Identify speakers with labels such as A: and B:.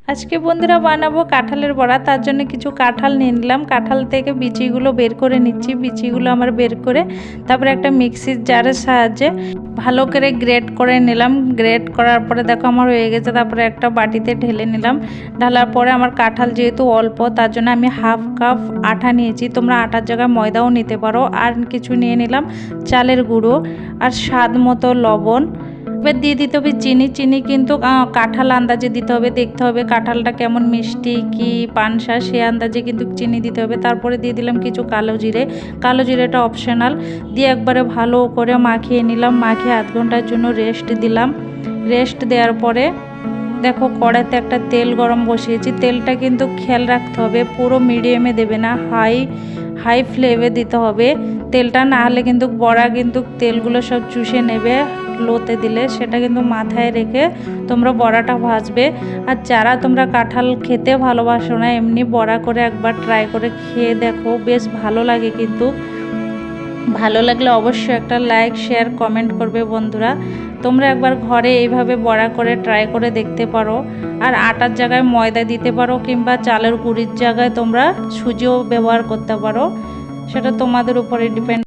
A: আজকে বন্ধুরা বানাবো কাঁঠালের বড়া। তার জন্য কিছু কাঁঠাল নিয়ে নিলাম, কাঁঠাল থেকে বিচিগুলো বের করে নিচ্ছি। বিচিগুলো আমার বের করে তারপরে একটা মিক্সির জারের সাহায্যে ভালো করে গ্রেট করে নিলাম। গ্রেট করার পরে দেখো আমার হয়ে গেছে। তারপরে একটা বাটিতে ঢেলে নিলাম। ঢালার পরে আমার কাঁঠাল যেহেতু অল্প, তার জন্য আমি হাফ কাপ আটা নিয়েছি। তোমরা আটার জায়গায় ময়দাও নিতে পারো। আর কিছু নিয়ে নিলাম চালের গুঁড়ো আর স্বাদ মতো লবণ। এবার দিয়ে দিতে হবে চিনি। চিনি কিন্তু কাঁঠাল আন্দাজে দিতে হবে, দেখতে হবে কাঁঠালটা কেমন মিষ্টি কি পানসা, সে আন্দাজে কিন্তু চিনি দিতে হবে। তারপরে দিয়ে দিলাম কিছু কালো জিরে। কালো জিরেটা অপশনাল। দিয়ে একবারে ভালো করে মাখিয়ে নিলাম। মাখিয়ে আধ ঘন্টার জন্য রেস্ট দিলাম। রেস্ট দেওয়ার পরে দেখো কড়াইতে একটা তেল গরম বসিয়েছি। তেলটা কিন্তু খেয়াল রাখতে হবে, পুরো মিডিয়ামে দেবে না, হাই ফ্লেমে দিতে হবে তেলটা, না হলে কিন্তু বড়া কিন্তু তেলগুলো সব চুষে নেবে। লোতে দিলে সেটা কিন্তু মাথায় রেখে তোমরা বড়াটা ভাজবে। আর যারা তোমরা কাঁঠাল খেতে ভালোবাসো না, এমনি বড়া করে একবার ট্রাই করে খেয়ে দেখো, বেশ ভালো লাগে। কিন্তু ভালো লাগলে অবশ্যই একটা লাইক শেয়ার কমেন্ট করবে বন্ধুরা। তোমরা একবার ঘরে এইভাবে বড়া করে ট্রাই করে দেখতে পারো। আর আটার জায়গায় ময়দা দিতে পারো, কিংবা চালের গুঁড়ির জায়গায় তোমরা সুজিও ব্যবহার করতে পারো, সেটা তোমাদের উপরে ডিপেন্ড।